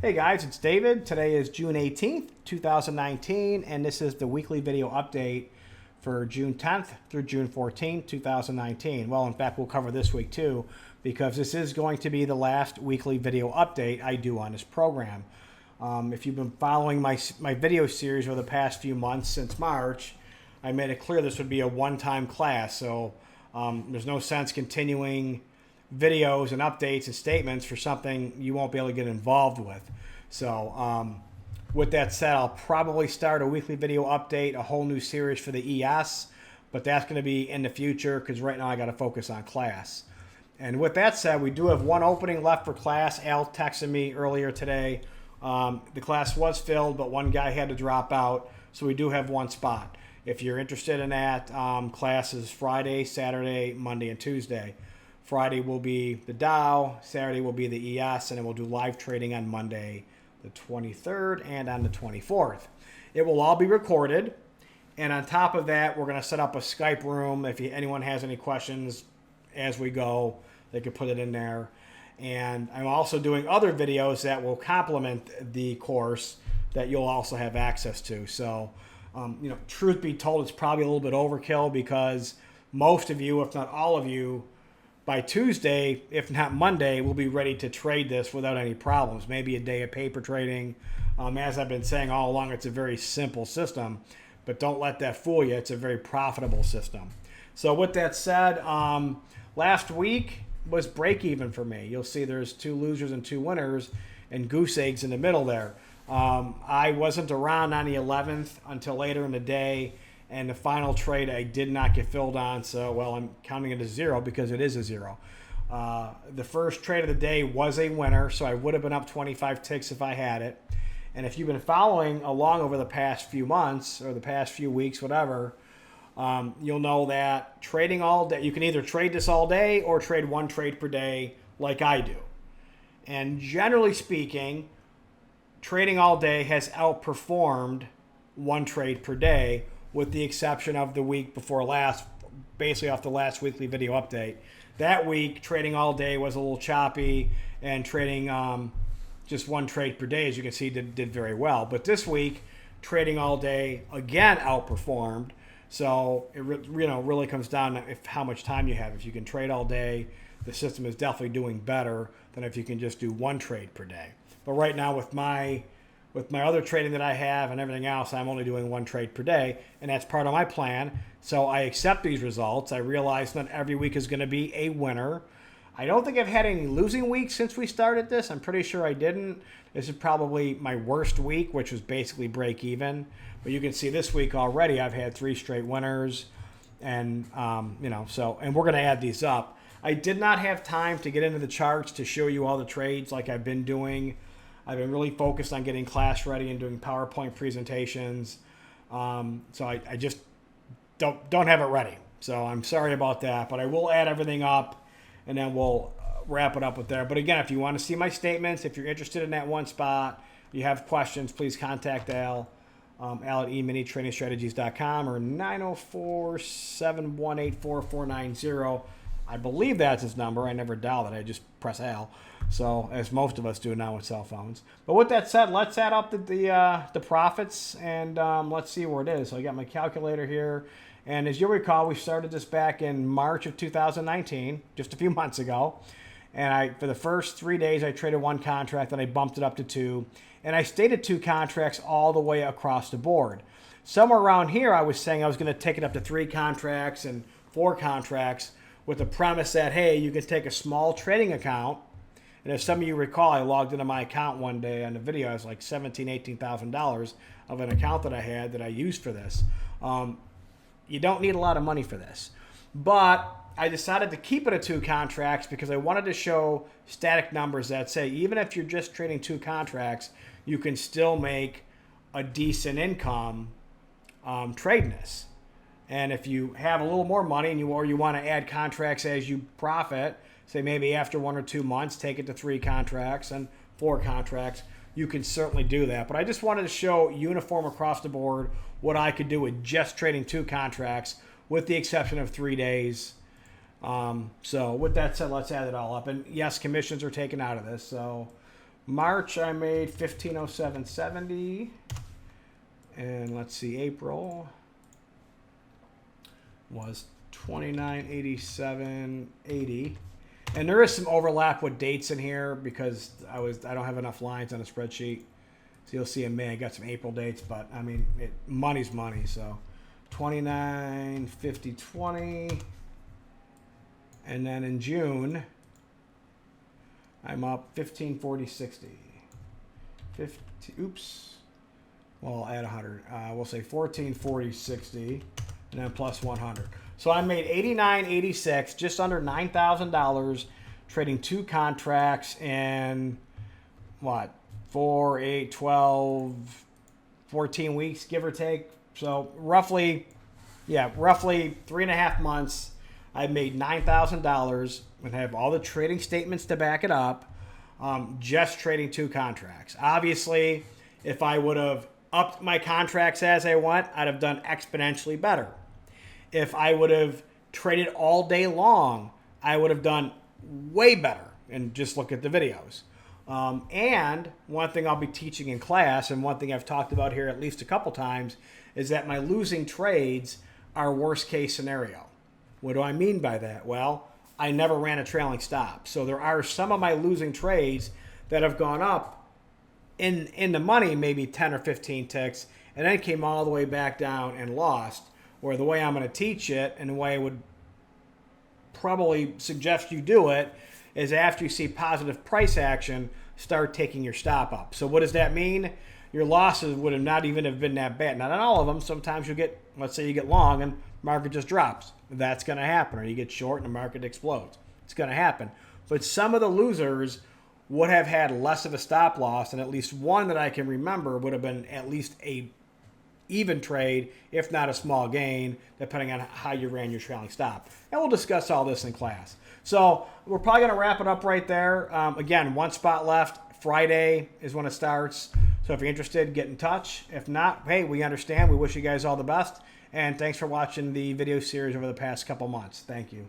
Hey guys, it's David. Today is June 18th, 2019, and this is the weekly video update for June 10th through June 14th, 2019. Well, in fact, we'll cover this week too, because this is going to be the last weekly video update I do on this program. If you've been following my video series over the past few months since March, I made it clear this would be a one-time class, so there's no sense continuing videos and updates and statements for something you won't be able to get involved with. So with that said, I'll probably start a weekly video update, a whole new series for the ES, but that's going to be in the future because right now I got to focus on class. And with that said, we do have one opening left for class. Al texted me earlier today. The class was filled, but one guy had to drop out, so we do have one spot. If you're interested in that, class is Friday, Saturday, Monday, and Tuesday. Friday will be the Dow, Saturday will be the ES, and then we'll do live trading on Monday, the 23rd, and on the 24th. It will all be recorded, and on top of that, we're going to set up a Skype room. If anyone has any questions as we go, they can put it in there. And I'm also doing other videos that will complement the course that you'll also have access to. So, truth be told, it's probably a little bit overkill because most of you, if not all of you, by Tuesday, if not Monday, we'll be ready to trade this without any problems. Maybe a day of paper trading. As I've been saying all along, it's a very simple system, but don't let that fool you. It's a very profitable system. So with that said, last week was break even for me. You'll see there's 2 losers and 2 winners and goose eggs in the middle there. I wasn't around on the 11th until later in the day. And the final trade I did not get filled on, so, well, I'm counting it as 0 because it is a 0. The first trade of the day was a winner, so I would have been up 25 ticks if I had it. And if you've been following along over the past few months or the past few weeks, whatever, you'll know that trading all day, you can either trade this all day or trade one trade per day like I do. And generally speaking, trading all day has outperformed one trade per day, with the exception of the week before last, basically off the last weekly video update. That week, trading all day was a little choppy, and trading just one trade per day, as you can see, did very well. But this week, trading all day again outperformed. So it really comes down to how much time you have. If you can trade all day, the system is definitely doing better than if you can just do one trade per day. But right now, with my other trading that I have and everything else, I'm only doing one trade per day, and that's part of my plan. So I accept these results. I realize not every week is going to be a winner. I don't think I've had any losing weeks since we started this. I'm pretty sure I didn't. This is probably my worst week, which was basically break even. But you can see this week already I've had 3 straight winners, and and we're going to add these up. I did not have time to get into the charts to show you all the trades like I've been doing. I've been really focused on getting class ready and doing PowerPoint presentations. So I just don't have it ready. So I'm sorry about that, but I will add everything up and then we'll wrap it up with there. But again, if you want to see my statements, if you're interested in that one spot, you have questions, please contact Al. Al at eminitradingstrategies.com or 904-718-4490. I believe that's his number. I never dial it. I just press Al. So, as most of us do now with cell phones. But with that said, let's add up the profits and let's see where it is. So I got my calculator here. And as you'll recall, we started this back in March of 2019, just a few months ago. And for the first 3 days, I traded 1 contract, then I bumped it up to 2. And I stayed at 2 contracts all the way across the board. Somewhere around here, I was saying I was going to take it up to 3 contracts and 4 contracts with the premise that, hey, you can take a small trading account. And if some of you recall, I logged into my account one day on the video. I was like $17,000, $18,000 of an account that I had that I used for this. You don't need a lot of money for this. But I decided to keep it at 2 contracts because I wanted to show static numbers that say even if you're just trading 2 contracts, you can still make a decent income trading this. And if you have a little more money and you want to add contracts as you profit, say maybe after 1 or 2 months, take it to 3 contracts and 4 contracts, you can certainly do that. But I just wanted to show uniform across the board what I could do with just trading 2 contracts with the exception of 3 days. So with that said, let's add it all up. And yes, commissions are taken out of this. So March, I made 1507.70. And let's see, April was 2987.80. And there is some overlap with dates in here because I don't have enough lines on the spreadsheet. So you'll see in May I got some April dates, but I mean, money's money. So 29.50.20. And then in June, I'm up 15.40.60. 50, oops. Well, I'll add 100. We'll say 14.40.60 and then plus 100. So I made 89.86, just under $9,000, trading 2 contracts in what? 4, 8, 12, 14 weeks, give or take. So roughly 3.5 months. I made $9,000 and have all the trading statements to back it up. Just trading 2 contracts. Obviously, if I would have upped my contracts as I went, I'd have done exponentially better. If I would have traded all day long, I would have done way better. And just look at the videos. And one thing I'll be teaching in class, and one thing I've talked about here at least a couple times, is that my losing trades are worst case scenario. What do I mean by that? Well, I never ran a trailing stop. So there are some of my losing trades that have gone up in the money, maybe 10 or 15 ticks, and then came all the way back down and lost. Or the way I'm going to teach it, and the way I would probably suggest you do it, is after you see positive price action, start taking your stop up. So what does that mean? Your losses would have not even have been that bad. Not on all of them. Sometimes you get, let's say you get long and market just drops. That's going to happen. Or you get short and the market explodes. It's going to happen. But some of the losers would have had less of a stop loss, and at least one that I can remember would have been at least a even trade, if not a small gain, depending on how you ran your trailing stop. And we'll discuss all this in class. So we're probably going to wrap it up right there. Again, 1 spot left. Friday is when it starts. So if you're interested, get in touch. If not, hey, we understand. We wish you guys all the best. And thanks for watching the video series over the past couple months. Thank you.